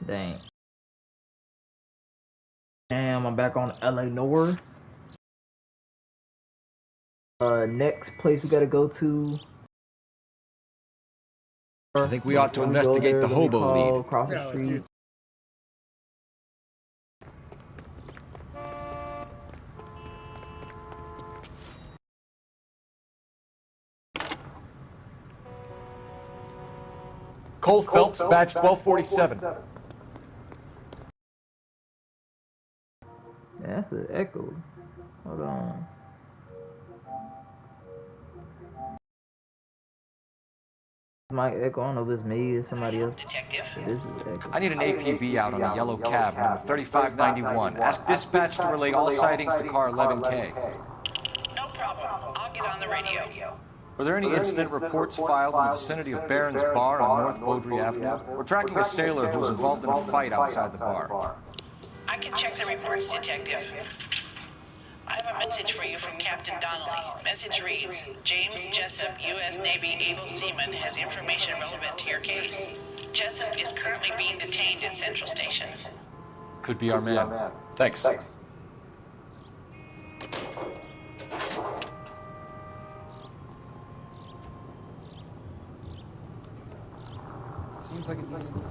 Dang. Damn, I'm back on LA Noire. Next place we gotta go to. I think we ought to investigate the hobo lead. Across the street. Cole Phelps, badge 1247. Yeah, that's an echo. Hold on. My echo, I don't know if it's me or somebody else. This is echo. I need an APB out on a yellow cab, number 3591. Ask dispatch to relay all sightings to car 11K. No problem. I'll get on the radio. Were there any incident reports filed in the vicinity of Barron's Bar on North Beaudry Avenue? We're tracking a sailor who was involved in a fight outside the bar. I can check the reports, Detective. I have a message for you from Captain Donnelly. Message reads, James Jessup, U.S. Navy able seaman, has information relevant to your case. Jessup is currently being detained in Central Station. Could be our man. Thanks. Seems like a decent...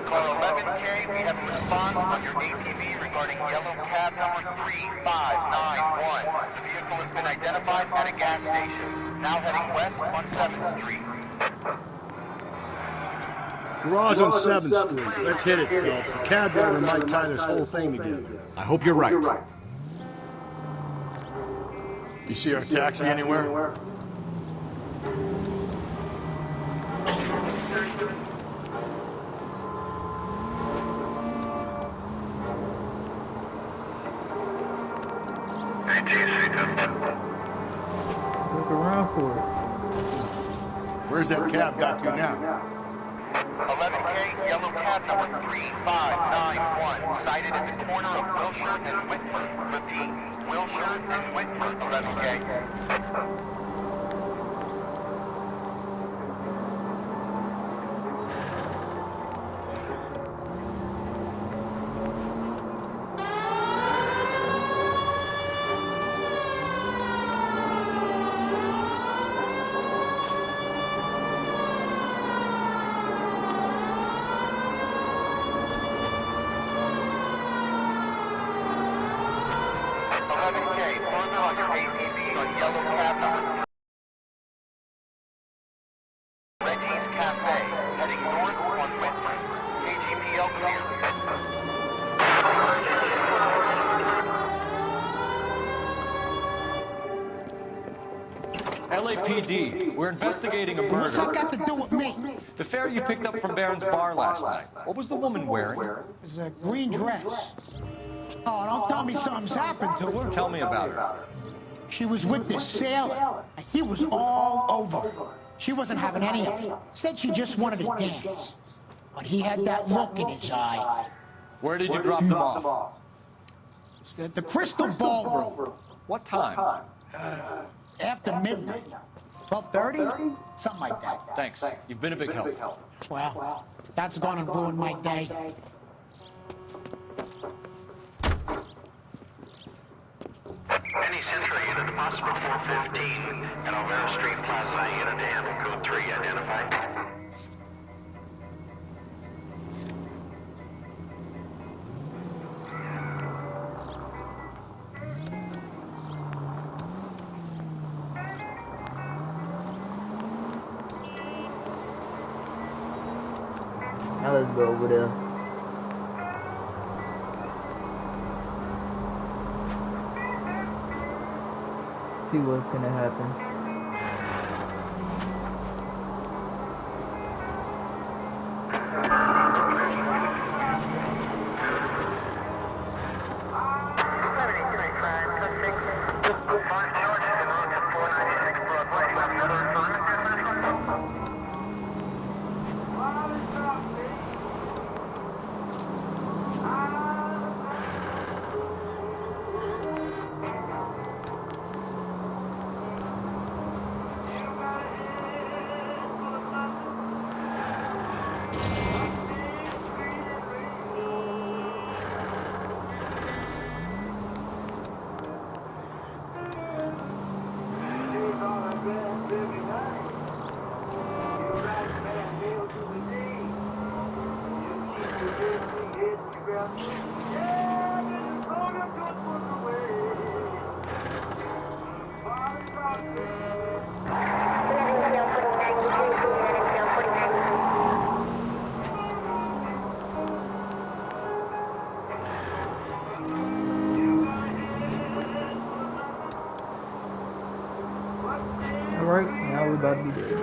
Call 11K, we have a response on your APB regarding yellow cab number 3591. The vehicle has been identified at a gas station, now heading west on 7th Street. Garage on 7th Street. Let's hit it, Phelps. The cab driver might tie this whole thing together. I hope you're right. You see our taxi anywhere? Look around for it. Where's that cab got to now? 11K, yellow cab number 3591, sighted in the corner of Wilshire and Whitford. Repeat, Wilshire and Whitford, 11K. LAPD, we're investigating a murder. What's that got to do with me? The fare you picked up from Barron's Bar last night. What was the woman wearing? It was a green dress. Oh, don't tell me something's happened to her. Tell me about her. She was with this sailor, and he was all over her. She wasn't having any of it. Said she just wanted to dance. But he had that look in his eye. Where did you drop them off? It's at the Crystal Ballroom. What time? After midnight. 12:30? Something like that. Thanks. You've been a big help. Well, that's gonna ruin my day. Any Central unit, possible 415, at Olvera Street Plaza, unit and code 3 identified. Now let's go over there. See what's gonna happen. Alright, now we're about to be dead.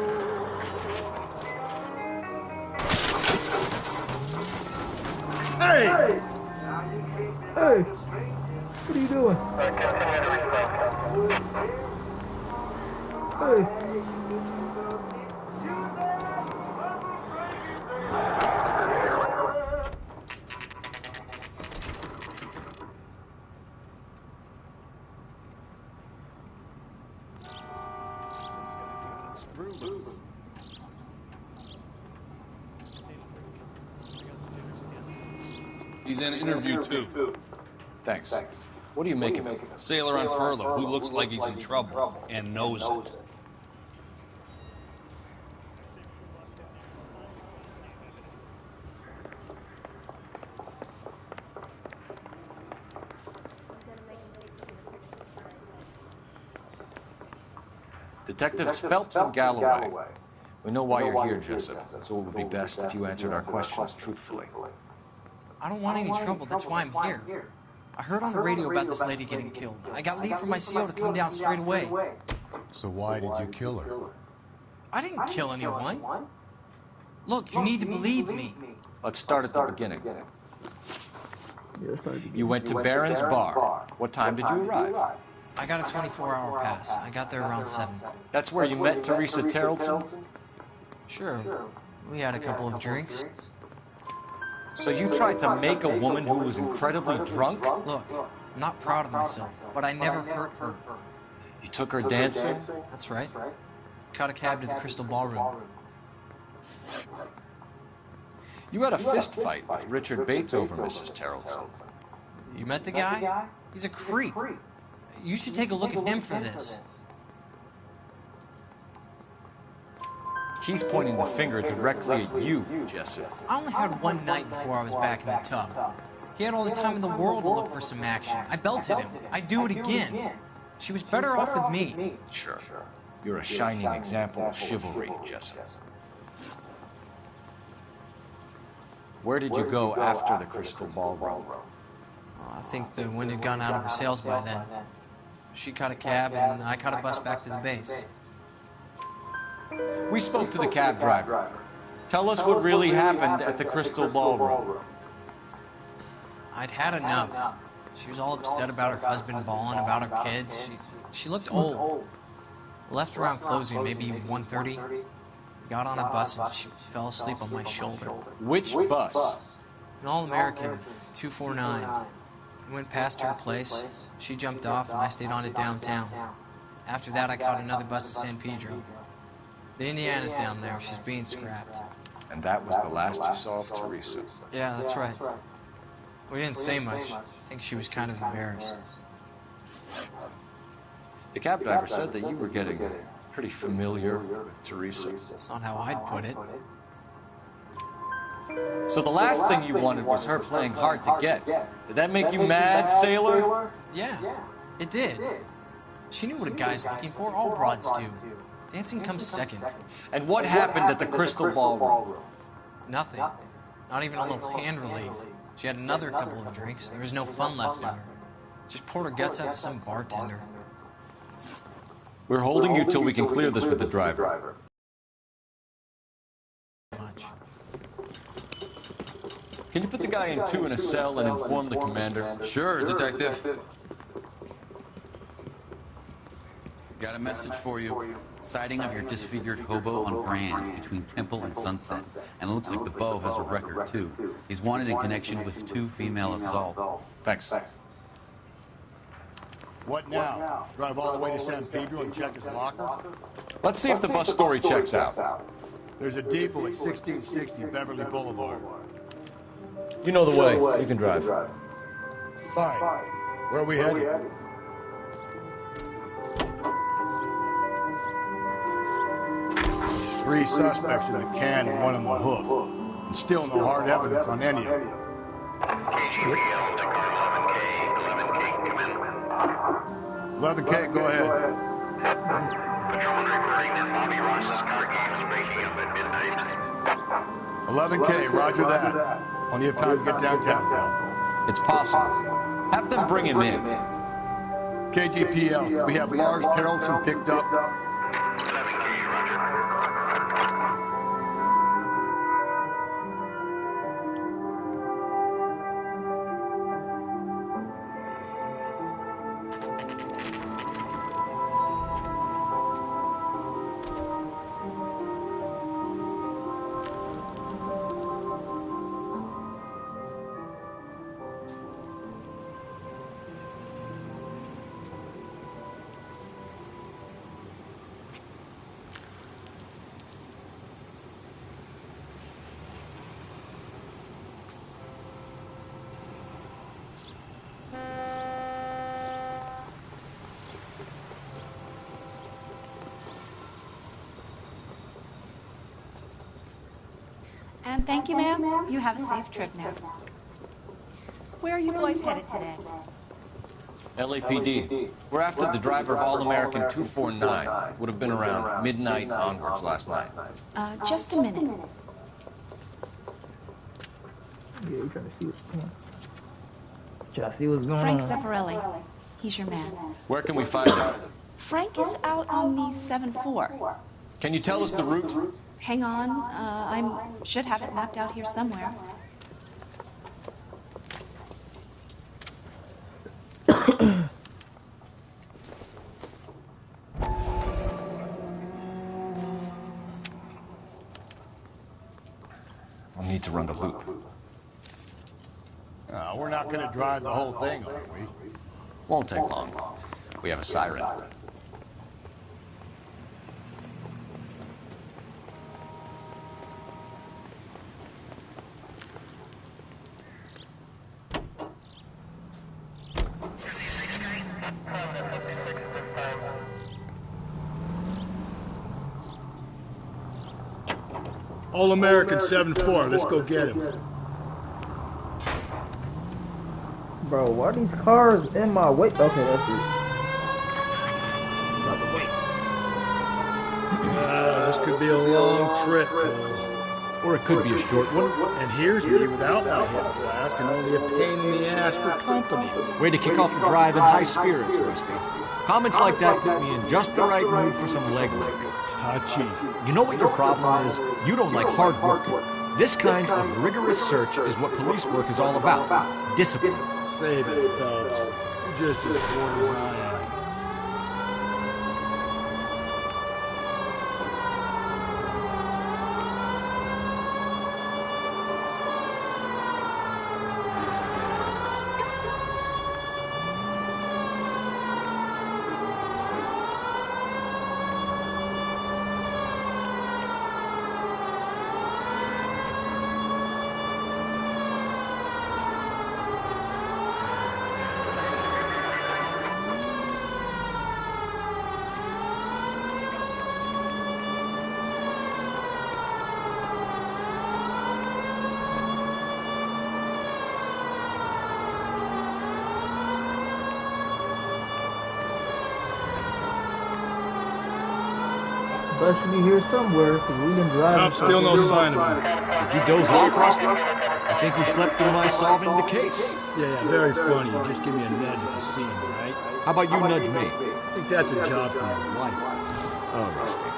Hey! Hey! What are you doing? Hey! He's in interview too. Thanks. What do you make of him? Sailor on furlough who looks like he's in trouble and knows it. Detectives Phelps and Galloway. We know why you're here, Jessup, so it would be best if you answered our questions truthfully. I don't want any trouble, that's why I'm here. I heard on the radio about this lady getting killed. I got leave from my CO to come down straight away. So why did you kill her? I didn't kill anyone. Look, you need to believe me. Let's start at the beginning. Yeah, start again. You went to Barron's Bar. What time did you arrive? I got a 24-hour pass. I got there around 7. That's where you met Teresa Terrelson? Sure, we had a couple of drinks. So you tried to make a woman who was incredibly drunk? Look, I'm not proud of myself, but I never hurt her. You took her dancing? That's right. Caught a cab to the Crystal Ballroom. You had a fist fight with Richard Bates over Mrs. Terrelson. You met the guy? He's a creep. You should take a look at him for this. He's pointing the finger directly at you, Jessup. I only had one night before I was back in the tub. He had all the time in the world to look for some action. I belted him. I'd do it again. She was better off with me. Sure. You're a shining example of chivalry, Jessup. Where did you go after the Crystal Ballroom? I think the wind had gone out of her sails by then. She caught a cab, and I caught a bus back to the base. We spoke to the cab driver. Tell us what really happened at the Crystal Ballroom. I'd had enough. She was all upset about her husband bawling about her kids. She looked old. Left around closing, maybe 1:30. Got on a bus and she fell asleep on my shoulder. Which bus? An all-American, 249. I went past her place. She jumped off and I stayed on to downtown. After that, I caught another bus to San Pedro. The Indiana's down there. She's being scrapped. And that was the last you saw of Teresa. Yeah, that's right. We didn't say much. I think she was kind of embarrassed. The cab driver said that you were getting pretty familiar with Teresa. That's not how I'd put it. So the last thing you wanted was her playing hard to get. Did that make you mad, sailor? Yeah, it did. She knew what a guy's looking for. All broads do. Dancing comes second. And what happened at the Crystal Ballroom? Nothing. Not even a little hand relief. She had another couple of drinks. There was no fun left in her. Just poured her guts out to some bartender. We're holding you till we can clear this with the driver. Much. Can you put the guy in 2 in a cell and inform the commander? Sure, Detective. Got a message for you. Sighting of your disfigured hobo on Grand between Temple and Sunset. And it looks like the Beau has a record, too. He's wanted in connection with 2 female assaults. Thanks. What now? Drive all the way to San Pedro and check his locker? Let's see if the bus story checks out. There's a depot at 1660 Beverly Boulevard. You know the way. You can drive. Fine. Where are we headed? 3 suspects in the can and 1 on the hook. And still no hard evidence on any of them. KGPL to car 11K. 11K, come in. 11K, go ahead. Patrolman reporting that Bobby Ross's car game was breaking up at midnight. 11K, roger that. Plenty of time to get downtown, pal. It's possible. Have them bring him in. KGPL, we have Lars Terrelson picked up. 11K, roger. And thank you, ma'am. You have a safe trip now. Where are you boys headed today? LAPD. We're after the driver of All-American 249. Would have been around midnight onwards last night. Just a minute. Yeah, you're trying to see what's going on. Trying to see what's going Frank on. Zeffirelli. He's your man. Where can we find him? Frank is out on the 7-4. Can you tell us the route? Hang on. I should have it mapped out here somewhere. I'll need to run the loop. We're not going to drive the whole thing, are we? Won't take long. We have a siren. All-American 7-4, let's go get him. Bro, why are these cars in my way? Okay, that's it. This could be a long trip, Cole. Or it could be a short one. And here's me without my head flask and only a pain in the ass for company. Way to kick off the drive in high spirits, Rusty. Comments like that put me in just the right mood for some leg work. Touchy. You know what your problem is? You don't like hard work. This kind of rigorous search is what police work is all about. Discipline. Save it, Phelps. You're just as bored as I am. Bus should be here somewhere, because we've been driving. Nope, still no sign of him. Did you doze off, Rusty? I think you slept through my solving the case. Yeah, very funny. You just give me a nudge if you see him, all right? How about you nudge me? I think that's a job for your wife. Oh, Rusty.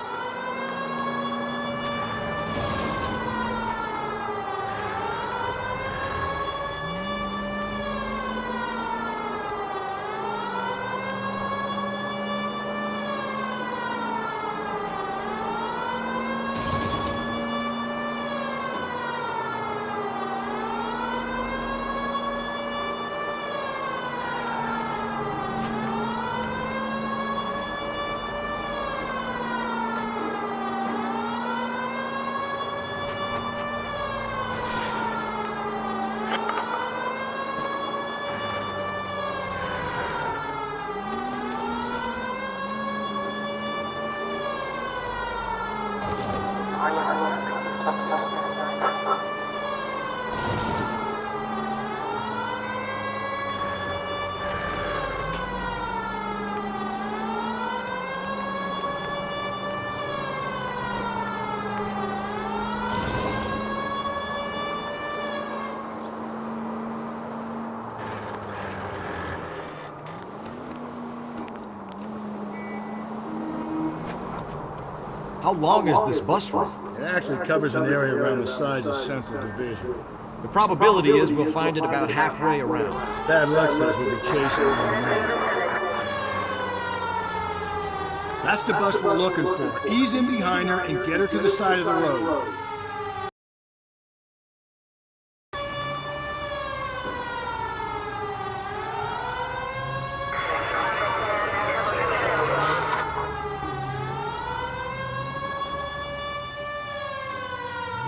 How long is this bus route? It actually covers an area around the size of Central Division. The probability is we'll find it about halfway around. Bad luck says we'll be chasing it all night. That's the bus we're looking for. Ease in behind her and get her to the side of the road.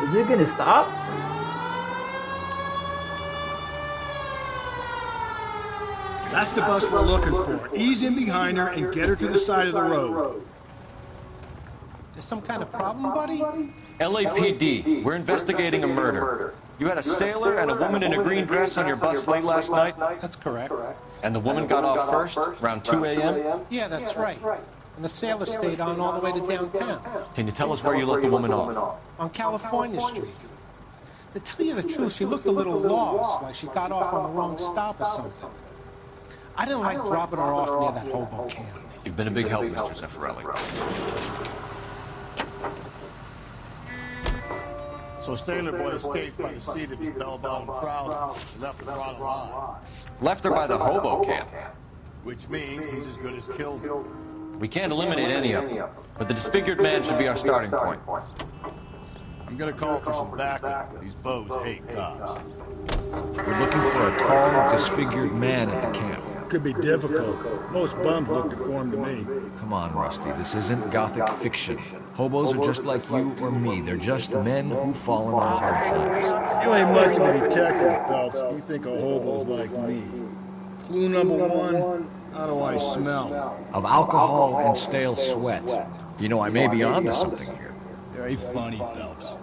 Is it gonna stop? That's the bus we're looking for. Ease in behind her and get her to the side of the road. There's some kind of problem, buddy? LAPD, we're investigating a murder. You had a sailor and a woman in a green dress on your bus late last night? That's correct. And the woman got off first, around 2 a.m.? Yeah, that's right. And the sailor stayed on all the way to downtown. Can you tell us where you let the woman off? On California Street. To tell you the truth, she looked a little lost, like she got off on the wrong stop or something. I didn't like dropping her off near that hobo camp. You've been a big help, Mr. Zeffirelli. So Sailor Boy escaped by the seat of his bell-bottom trousers. Left the throttle alive. Left her by the hobo camp. Which means he's as good as killed her. We can't eliminate any of them, but the disfigured man should be our starting point. I'm gonna call for some backup. These bows hate cops. We're looking for a tall, disfigured man at the camp. Could be difficult. Most bums look deformed to me. Come on, Rusty, this isn't gothic fiction. Hobos are just like you or me. They're just men who've fallen on hard times. You ain't much of a detective, Phelps. You think a hobo's like me. Clue number one, how do I smell? Of alcohol and stale sweat. You know, I may be onto something here. Very funny, Phelps.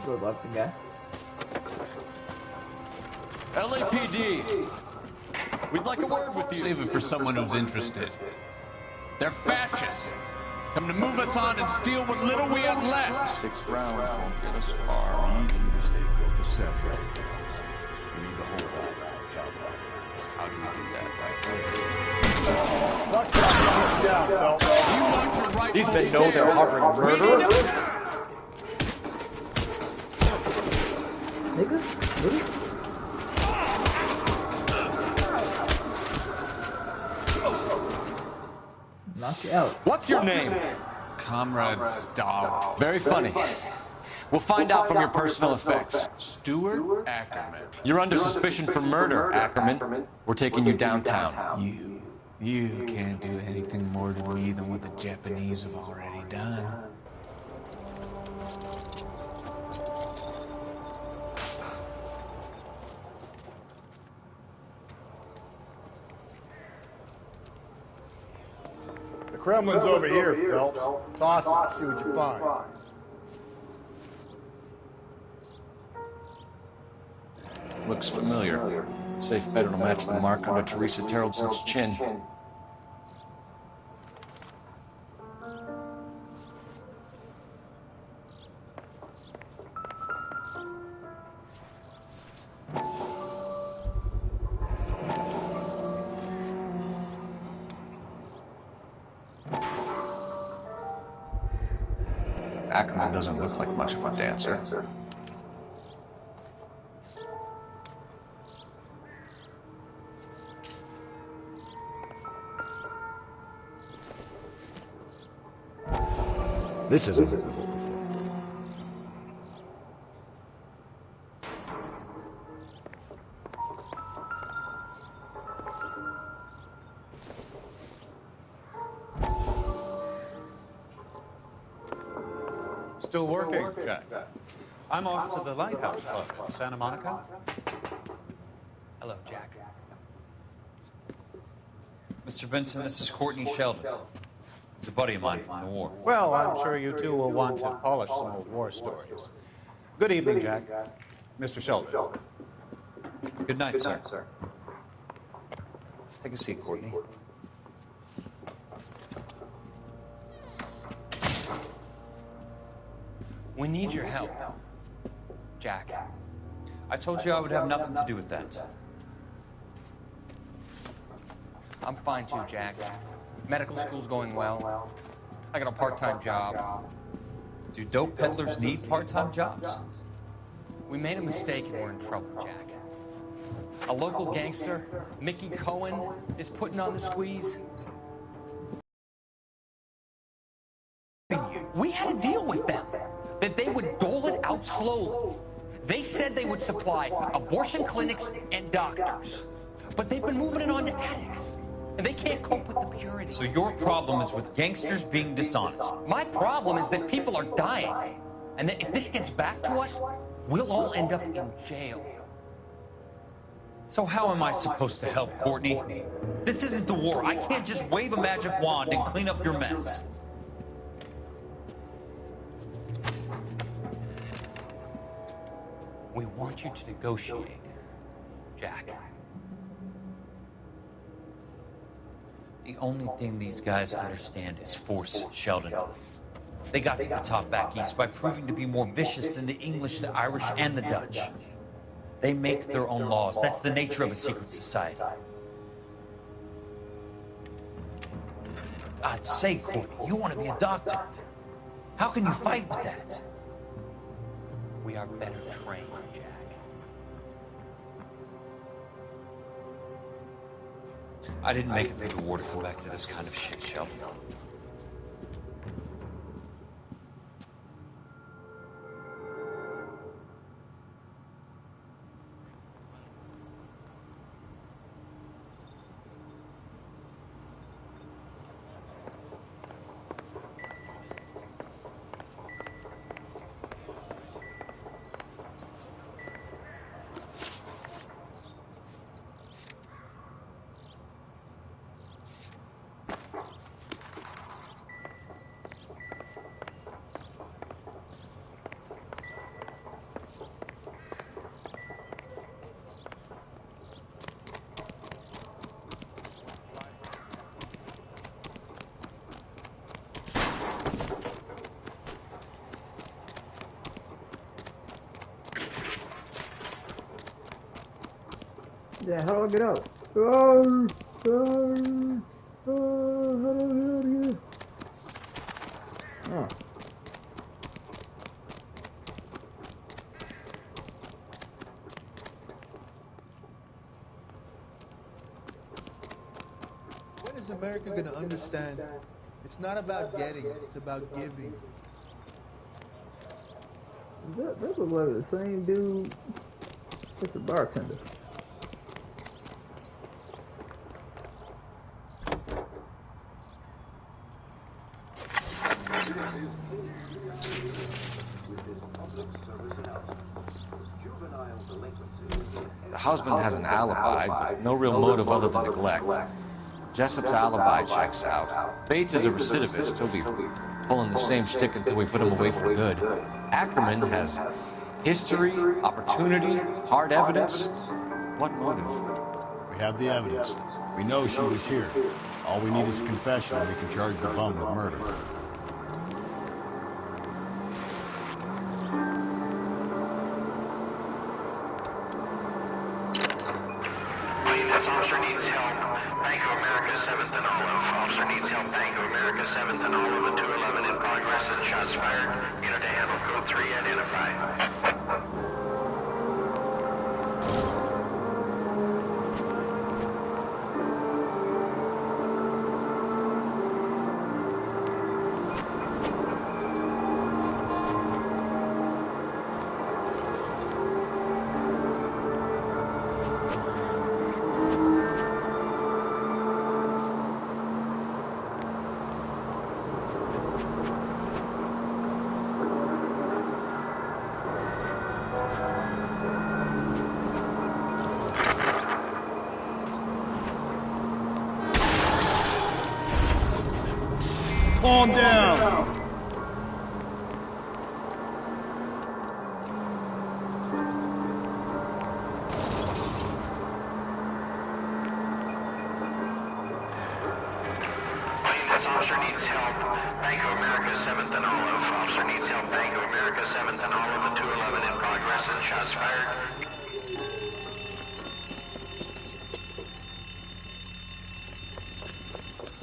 Good luck, the guy. LAPD! We'd like a word with you. Save it for someone who's interested. They're fascists. Come to move us on and steal what little we have left. 6 rounds won't get us far. We need to stay focused separate. We need to hold out. How do we do that? You want your right These men know they're harboring murder. Nigga? Really? Knock you out. What's your name? Comrade Stahl. Very funny. We'll find out from your personal effects. Stuart Ackerman. You're under suspicion for murder, Ackerman. We're taking you downtown. You can't do anything more to me than what the Japanese have already done. The Kremlin's over here, Phelps. Toss it, see what you find. Looks familiar. Safe bet it'll match the mark on Teresa Terrelson's chin. Ackerman doesn't look like much of a dancer. This isn't. Still working, Jack. I'm off to the Lighthouse Club in Santa Monica. Hello, Jack. Mr. Benson, this is Courtney Sheldon. He's a buddy of mine from the war. Well, I'm sure you two will want to polish some old war stories. Good evening, Jack. Mr. Sheldon. Good night, sir. Take a seat, Courtney. We need your help, Jack. I told you I would have nothing to do with that. I'm fine too, Jack. Medical school's going well. I got a part-time job. Do dope peddlers need part-time jobs? We made a mistake and we're in trouble, Jack. A local gangster, Mickey Cohen, is putting on the squeeze. We had a deal with them that they would dole it out slowly. They said they would supply abortion clinics and doctors, but they've been moving it on to addicts. And they can't cope with the purity. So your problem is with gangsters being dishonest. My problem is that people are dying. And that if this gets back to us, we'll all end up in jail. So how am I supposed to help, Courtney? This isn't the war. I can't just wave a magic wand and clean up your mess. We want you to negotiate, Jack. The only thing these guys understand is force, Sheldon. They got to the top back east by proving to be more vicious than the English, the Irish, and the Dutch. They make their own laws. That's the nature of a secret society. God's sake, Courtney, you want to be a doctor. How can you fight with that? We are better trained, Jack. I didn't make it through the war to come back to this kind of shit, Sheldon. Yeah, how do I get out? Oh, how do I get out of here? Oh. When is America gonna understand? It's not about getting, it's about giving. That looks like the same dude. It's a bartender. The husband has an alibi, but no real motive other than neglect. Jessup's alibi checks out. Bates is a recidivist. He'll be pulling the same shtick until we put him away for good. Ackerman has history, opportunity, hard evidence. What motive? We have the evidence. We know she was here. All we need is a confession, and we can charge the bum with murder. This officer needs help. Bank of America, 7th and Olive. Officer needs help. Bank of America, 7th and Olive, and 211 in progress and shots fired. Unit to handle code 3 identified. Calm down. This officer needs help. Bank of America, 7th and Olive. Officer needs help. Bank of America, 7th and Olive, and 211 in progress and shots fired.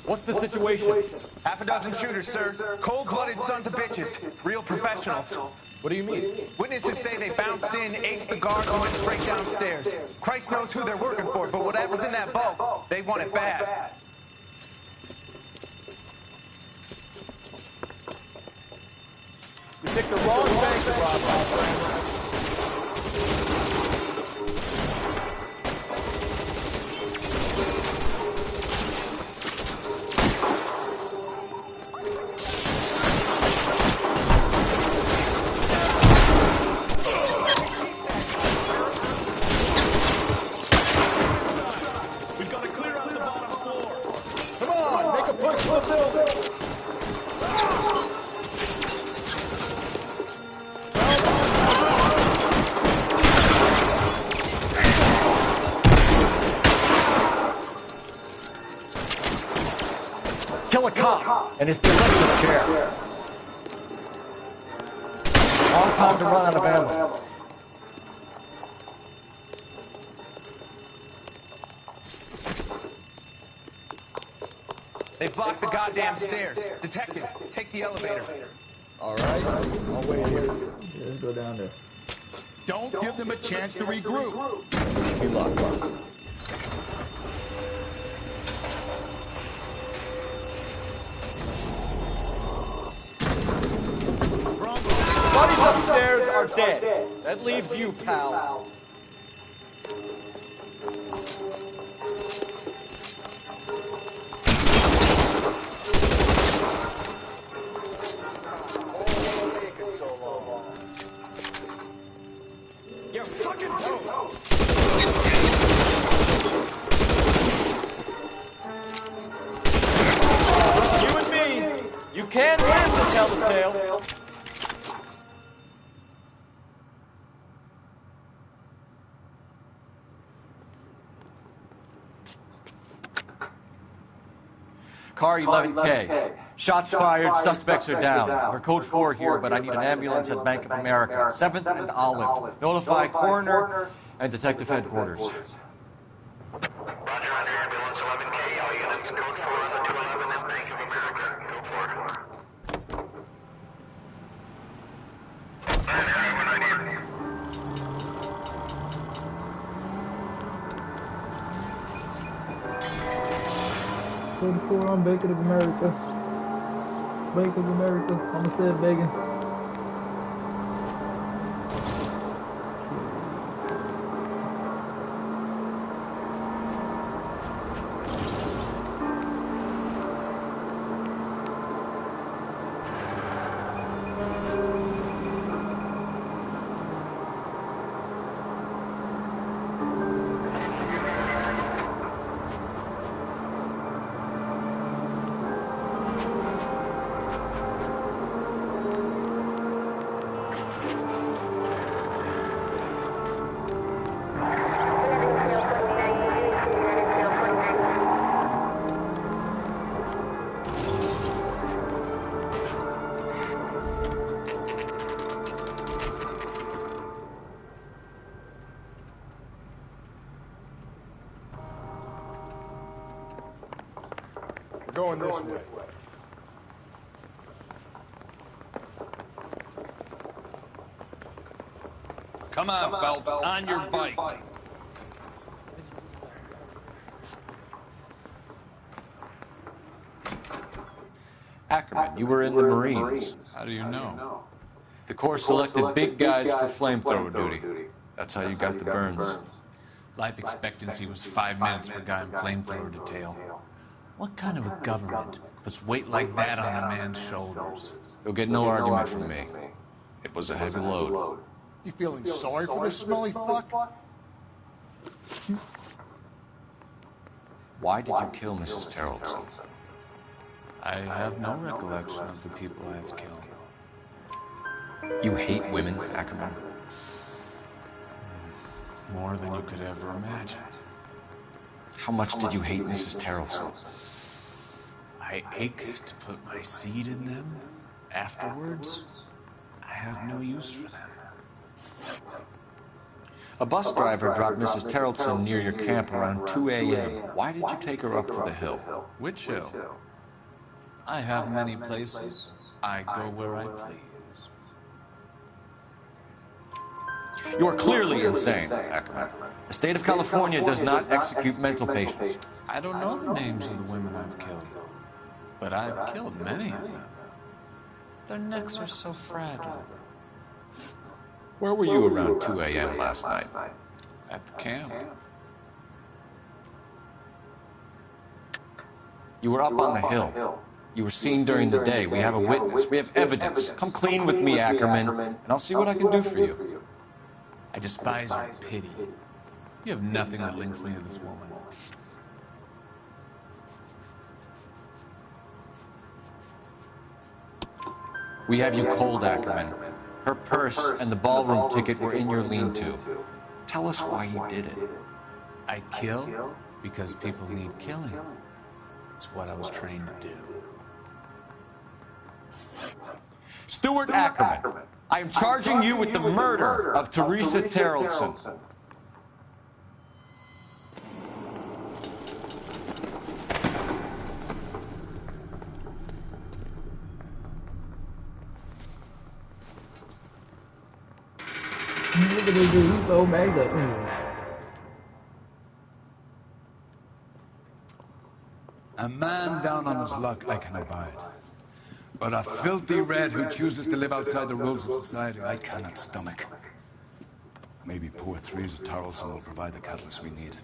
What's the situation? Half a dozen shooters, sir. Cold-blooded sons of bitches. Real professionals. What do you mean? Witnesses say they bounced in, aced the guard, and went straight downstairs. Christ knows who they're working for, but whatever's in that bulk, they want it bad. You picked the wrong bank to rob, my friend. Kill a cop, and it's the electric chair. Long time to run out of ammo. They blocked the goddamn stairs. Detective, take the elevator. All right, I'll wait here. Yeah, let's go down there. Don't give them a chance to regroup. Wish me luck. Bodies upstairs are dead. That leaves you, pal. You're fucking toast. You and me, you can't win to tell the tale. Car 11K. Shots fired, suspects are down. We're code 4 here, but I need an ambulance at Bank of America. 7th and Olive. Notify coroner and detective headquarters. Roger, under ambulance 11K. All units code 4 on the 211 and Bank of America. Code 4. Anyone I need. Code 4 on Bank of America. Bank of America. Almost said begging. going this way. Come on, Phelps, on your bike. Ackerman, you were in the Marines. How do you know? The Corps selected big guys for flamethrower duty. That's how you got the burns. Life expectancy was 5 minutes for a guy in flamethrower detail. What kind of a government puts weight like that on a man's shoulders? You'll get no argument from me. It was a heavy load. You feeling sorry for this smelly fuck? Why did you kill Mrs. Terrellson? I have no recollection of the people I have killed. You hate women, Ackerman? More than you could ever imagine. How much did you hate Mrs. Terrellson? I ache to put my seed in them. Afterwards, I have no use for them. A bus driver dropped Mrs. Terrellson near your camp around 2 a.m. Why did you take her up to the hill? Which hill? I have many places. I go where I please. You are clearly insane, Ackerman. The state of California does not execute mental patients. I don't know the names of the women I've killed, but I've killed many of them. Their necks are so fragile. Where were you around 2 a.m. last night? At the camp. You were up on the hill. You were seen during the day. We have a witness. We have evidence. Come clean with me, Ackerman, and I'll see what I can do for you. I despise your pity. You have nothing that links me to this woman. We have you cold, Ackerman. Her purse and the ballroom ticket were in your lean-to. Tell us why you did it. I kill because people need killing. It's what I was trained to do. Stuart Ackerman, I am charging you with the murder of Teresa Terrellson. Look at this dude, he's so mega. A man down on his luck I can abide. But a filthy red who chooses to live outside the rules of society I cannot stomach. Maybe poor Teresa Terrellson will provide the catalyst we need.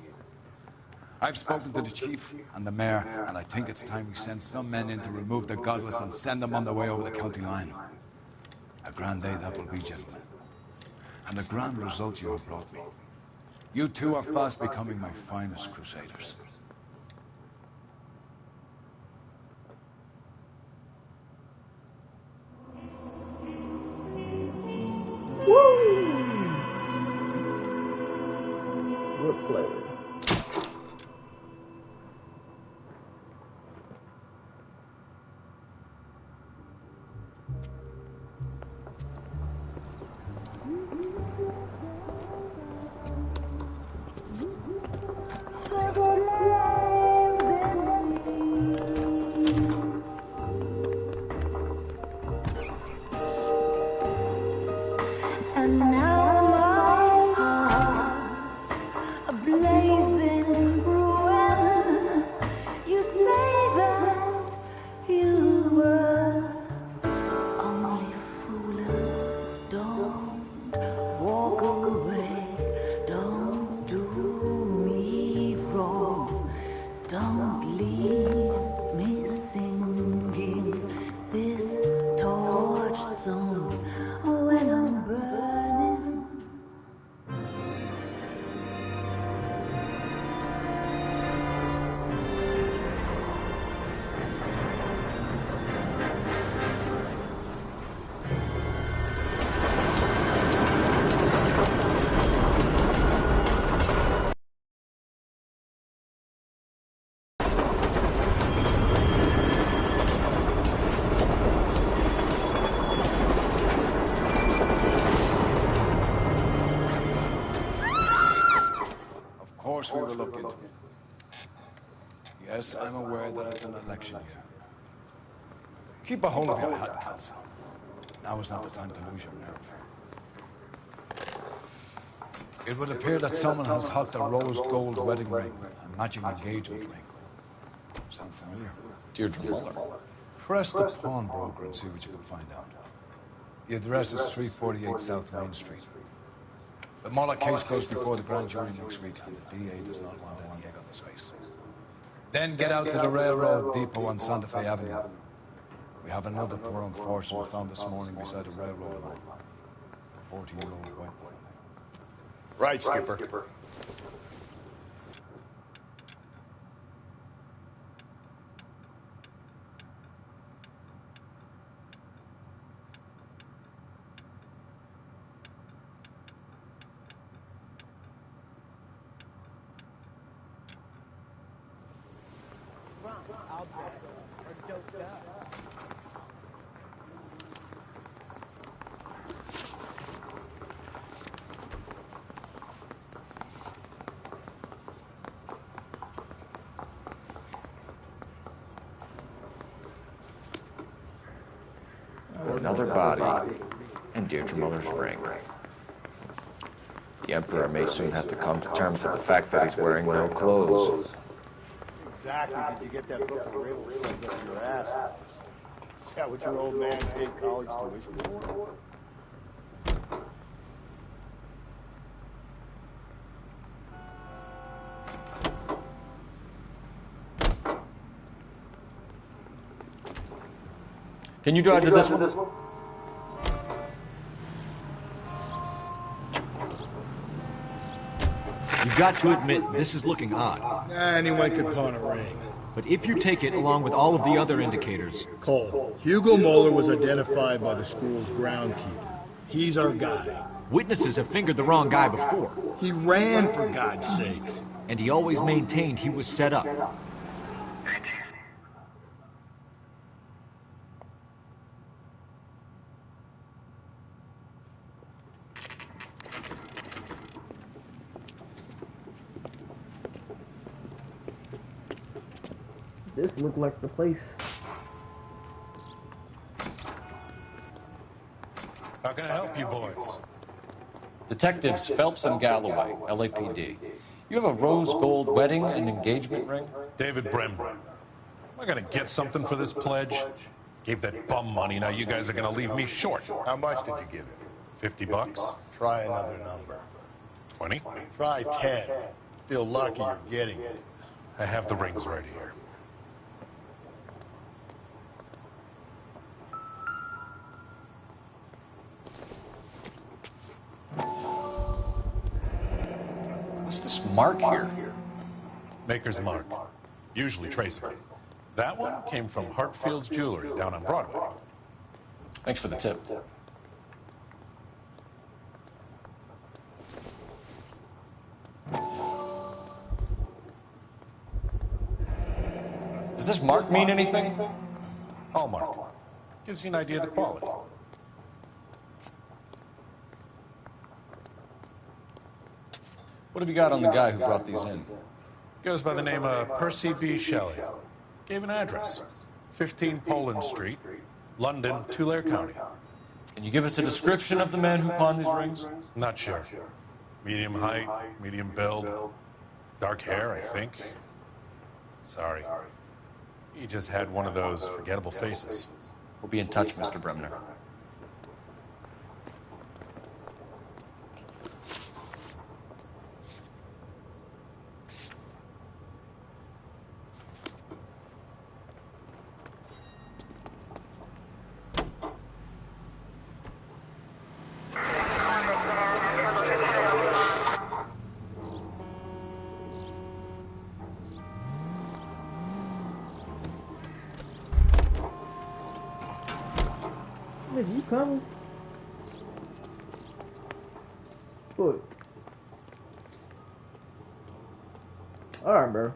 I've spoken to the chief and the mayor, and I think it's time we send some men in to remove the godless and send them on their way over the county line. A grand day that will be, gentlemen. And a grand result you have brought me. You two are fast becoming my finest crusaders. Good play. And now my heart's a blazing ruin. You say that you were only fooling. Don't walk away. Don't do me wrong. Don't leave me singing this torch song when I'm burning. Of course we will look into it. Yes, I'm aware that it's an election year. Keep a hold of your hat, Council. Now is not the time to lose your nerve. It would appear that someone has hocked a rose gold wedding ring, a matching engagement ring. Sound familiar? Deirdre Muller. Press the pawnbroker and see what you can find out. The address is 348 South Main Street. The Muller case goes before the grand jury next week, and the DA does not want any egg on his face. Then get out to the railroad depot on Santa Fe Avenue. We have another poor unfortunate found this morning beside a railroad line. A 40-year-old white boy. Right, Skipper. Another body, and Deirdre Muller's ring. The Emperor may soon have to come to terms with the fact that he's wearing no clothes. Exactly. Did you get that book of riddles shoved up your ass? Is that what your old man paid college tuition for? Can you drive to this one? You've got to admit, this is looking odd. Anyone could pawn a ring. But if you take it along with all of the other indicators... Cole, Hugo Muller was identified by the school's groundkeeper. He's our guy. Witnesses have fingered the wrong guy before. He ran, for God's sake. And he always maintained he was set up. This looked like the place. How can I help you boys? Detectives Phelps and Galloway, LAPD. You have a rose gold wedding and engagement ring? David Bremner. Am I gonna get something for this pledge? Gave that bum money, now you guys are gonna leave me short. How much did you give him? 50 bucks? Try another number. 20? Try 10. Feel lucky you're getting it. I have the rings right here. What's this mark here? Maker's mark. Usually traceable. That one came from Hartfield's Jewelry down on Broadway. Thanks for the tip. Does this mark mean anything? Hallmark. Gives you an idea of the quality. What have you got on the guy who brought these in? Goes by the name of Percy B. Shelley. Gave an address. 15 Poland Street, London, Tulare County. Can you give us a description of the man who pawned these rings? Not sure. Medium height, medium build, dark hair, I think. Sorry. He just had one of those forgettable faces. We'll be in touch, Mr. Bremner. You coming? What? Alright, bro.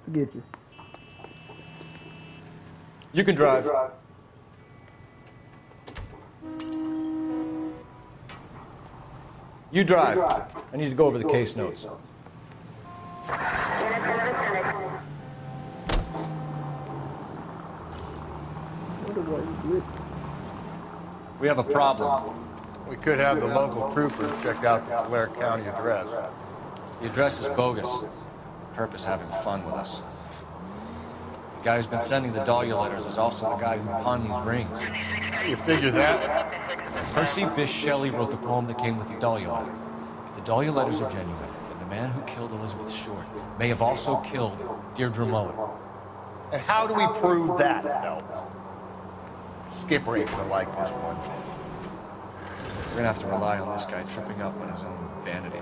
Forget you. You can drive. You drive. I need to go over the case notes. What do I do? shit. We have a problem. We could have the local troopers check out the Blair County address. The address is bogus. Herb is having fun with us. The guy who's been sending the Dahlia letters is also the guy who pawned these rings. You figure that? Percy Bysshe Shelley wrote the poem that came with the Dahlia letter. If the Dahlia letters are genuine, then the man who killed Elizabeth Short may have also killed Deirdre Mullen. And how do we prove that, Phelps? Skipper ain't gonna like this one bit. We're gonna have to rely on this guy tripping up on his own vanity.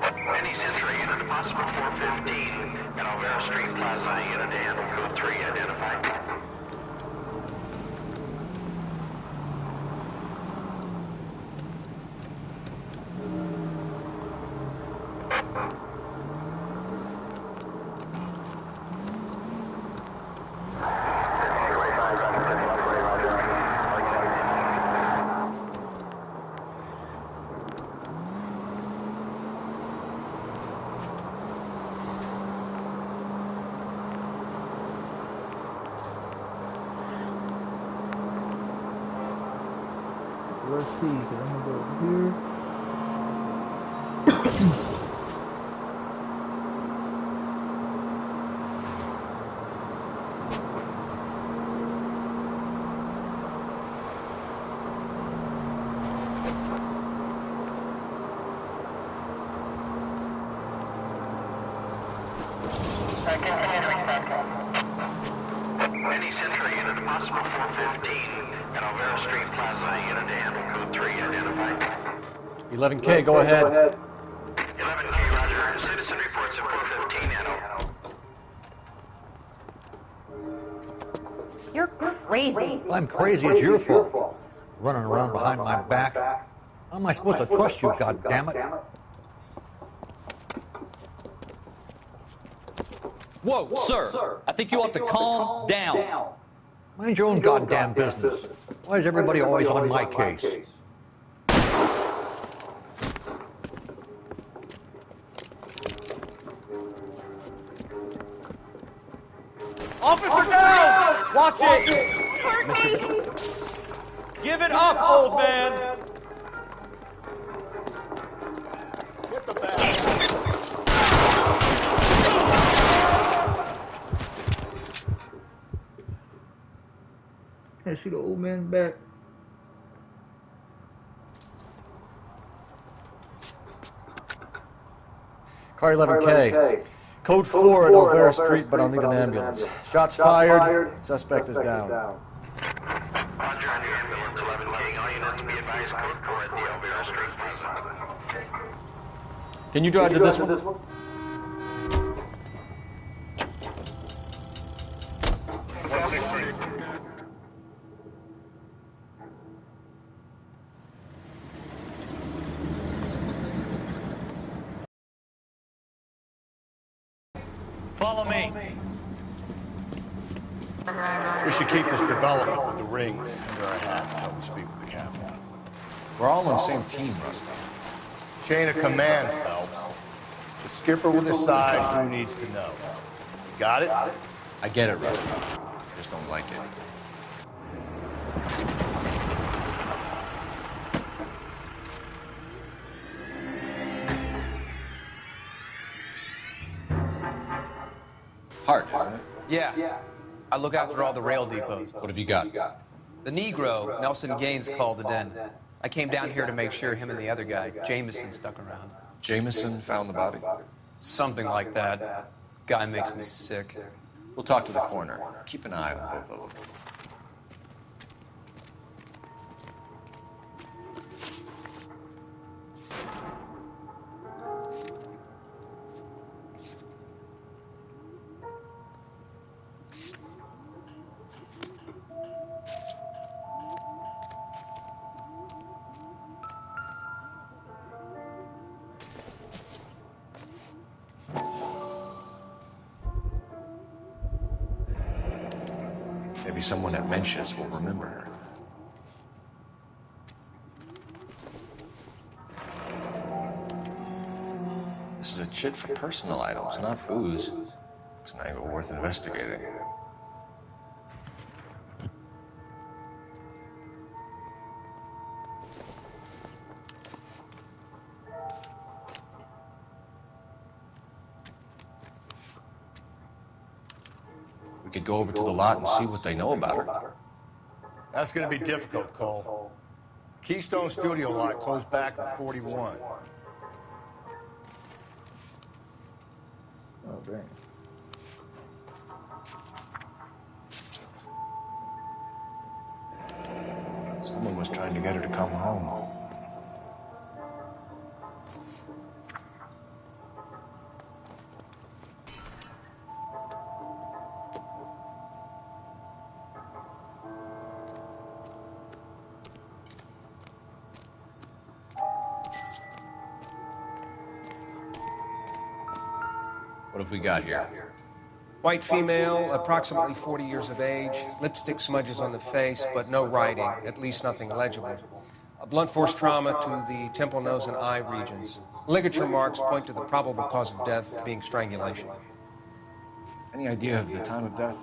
Any Century unit, possible 415 at Alvera Street Plaza, unit to handle code 3, identified. Let's see, 'cause I'm gonna go over here. Any Century unit, possible 415 at Alvera Street Plaza, unit to handle code 3, identified. 11K, go ahead. 11K, roger. Citizen reports at 415, Edo. You're crazy. I'm crazy, it's your fault. Running around behind my back. How am I supposed to trust you, goddammit? Whoa, sir. I think you ought to calm down. Mind your own goddamn business. Why is everybody always on my case? Officer down! Watch it! Hurt me! Give it up, old man! Get the bag. Can't shoot the old man back. Car 11K. Code 4 at Alvera Street, but I'll need an ambulance. Shots fired. Suspect is down. Roger, on the ambulance, 11K. All units be advised, code 4 at the Alvera Street Plaza. Can you drive to this one? Follow me. We should keep this development with the rings under our hat until we speak with the captain. We're all on the same team, Rusty. Chain of command, Phelps. The skipper will decide who needs to know. You got it? I get it, Rusty. I just don't like it. Hard, isn't it? Yeah. I look after all the rail depots. What have you got? The Negro, Nelson Gaines, called it in. I came down here to make sure him and the other guy, Jameson, stuck around. Jameson found the body? Something like that. Guy makes me sick. We'll talk to the coroner. Keep an eye on both of them. Maybe someone at Mensch's will remember her. This is a chit for personal items, not booze. It's an angle worth investigating. could go over to the lot and see what they know about her. That's gonna be difficult, Cole. Keystone Studio lot closed back in 41. Oh, dang. Someone was trying to get her to come home. What have we got here? White female, approximately 40 years of age, lipstick smudges on the face, but no writing, at least nothing legible. A blunt force trauma to the temple, nose, and eye regions. Ligature marks point to the probable cause of death being strangulation. Any idea of the time of death?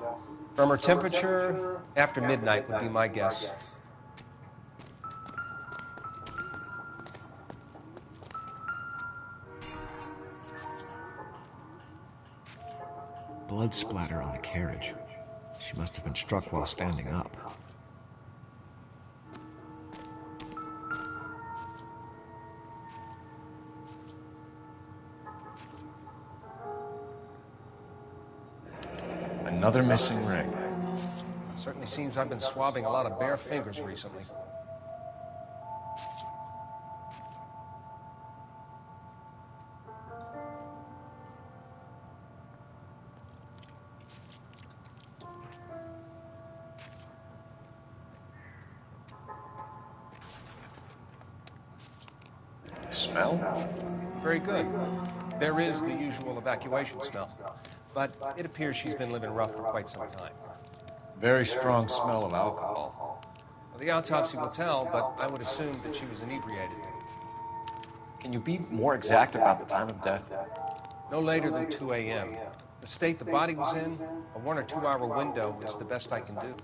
From her temperature, after midnight would be my guess. Blood splatter on the carriage. She must have been struck while standing up. Another missing ring. Certainly seems I've been swabbing a lot of bare fingers recently. Smell? Very good. There is the usual evacuation smell, but it appears she's been living rough for quite some time. Very strong smell of alcohol. Well, the autopsy will tell, but I would assume that she was inebriated. Can you be more exact about the time of death? No later than 2 a.m. The state the body was in, a 1 or 2 hour window is the best I can do.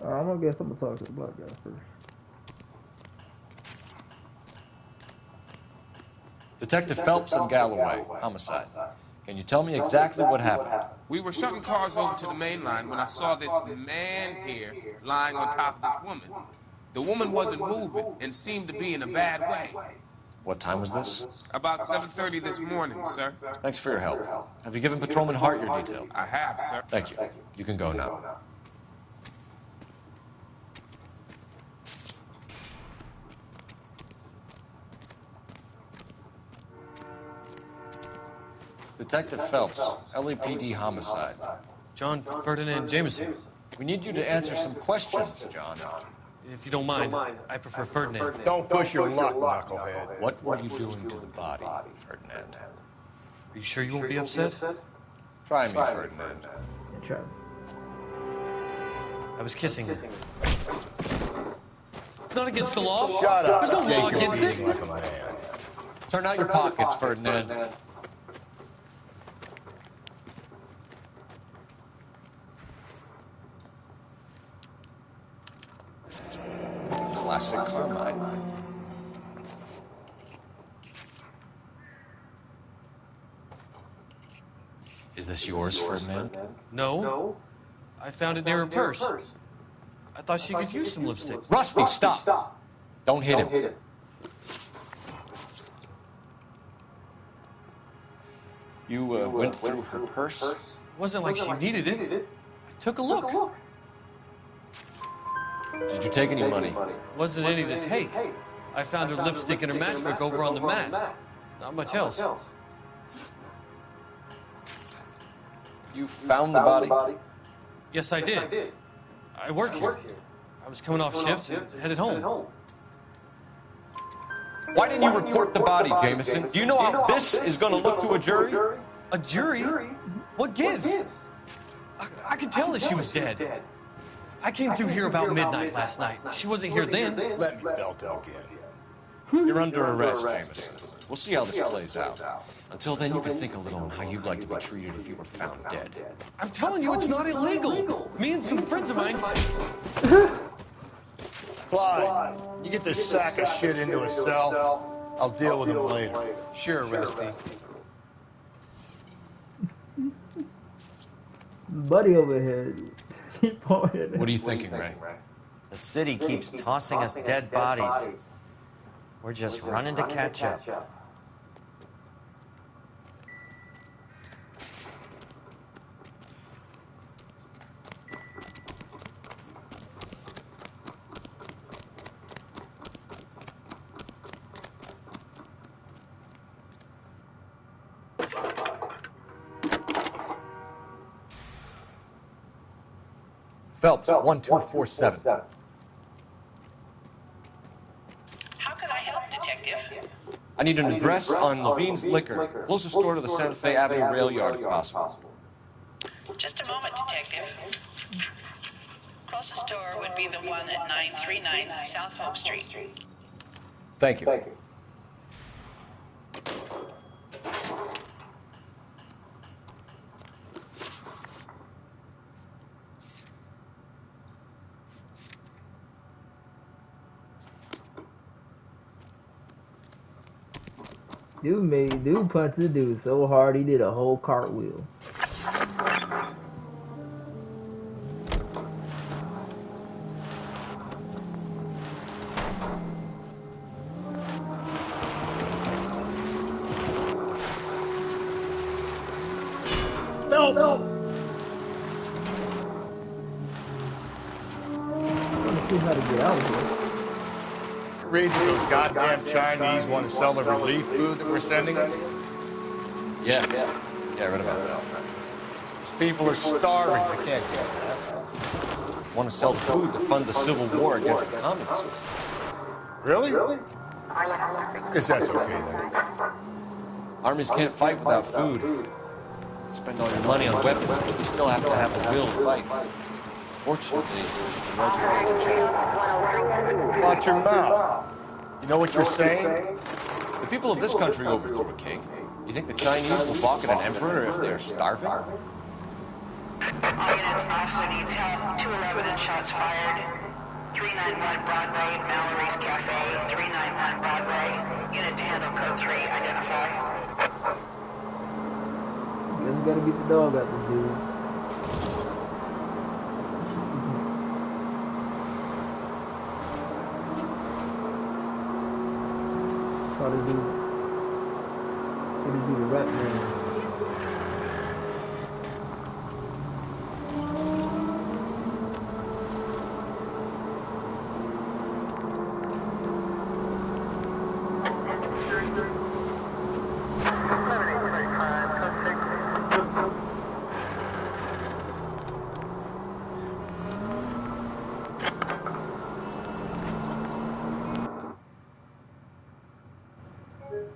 I'm gonna guess I'm gonna talk to the black guy first. Detective Phelps and Galloway, homicide. Can you tell me exactly what happened? We were shutting cars over to the main line when I saw this man here lying on top of this woman. The woman wasn't moving and seemed to be in a bad way. What time was this? About 7:30 this morning, sir. Thanks for your help. Have you given Patrolman Hart your detail? I have, sir. Thank you. You can go now. Detective Phelps, LAPD homicide. John Ferdinand Jameson. We need you to answer some questions, John. If you don't mind, I prefer Ferdinand. Don't push your luck, knucklehead. What were you doing to the body, Ferdinand? Are you sure you won't be upset? Try me, Ferdinand. Try. I was kissing her. It's not against the law. Shut up. There's no law Take your against it. beating like a man. Turn out your pockets, Ferdinand. Classic Carmine. Is this yours, Ferdinand? No. I found it near her purse. I thought she could use some lipstick. Rusty, stop! Don't hit him. You went through her purse? It wasn't like she needed it. I took a look. Did you take any money? Wasn't any to take. I found her lipstick and her matchbook over on the mat. Not much else. You found the body? Yes, I did. I work here. I was coming off shift and headed home. Why didn't you report the body, Jameson? Do you know how this is going to look to a jury? A jury? What gives? I could tell that she was dead. I came through here about midnight last night. She wasn't here then. Let me belt him again. You're under arrest, Jameson. We'll see how this plays out. Until then, you can think a little on how you'd like to be treated if you were found dead. I'm telling you, it's not illegal. Me and some friends of mine... Clyde, you get this sack of shit into a cell. I'll deal with him later. Sure, Rusty. Buddy over here. Keep pointing. What are you thinking, Ray? The city keeps tossing us dead bodies. We're just running to catch up. Phelps, 1247. How can I help, Detective? I need an address on Levine's Liquor, closest store to the Santa Fe Avenue rail yard if possible. Just a moment, Detective. Closest store would be the one at 939 South Hope Street. Thank you. Dude punched the dude so hard he did a whole cartwheel. No. I want to see how to get out of here. Read that those goddamn Chinese want to sell the relief food that we're sending them? Yeah, I read about that. These people are starving. They can't get that. Want to sell the food to fund the civil war against the communists. Really? Guess that's okay then. Armies can't fight without food. You spend all your money on weapons, but you still have to have the will to fight. Fortunately, the regimen can change. Watch your mouth. You know what you're saying? The people of this country overthrew a king. You think the Chinese will balk at an emperor if they're starving? All units, officer needs help. 211 and shots fired. 391 Broadway, Mallory's Cafe. 391 Broadway. Unit to handle code 3. Identify. Guess we gotta get the dog out the dude. Try to do the rap man.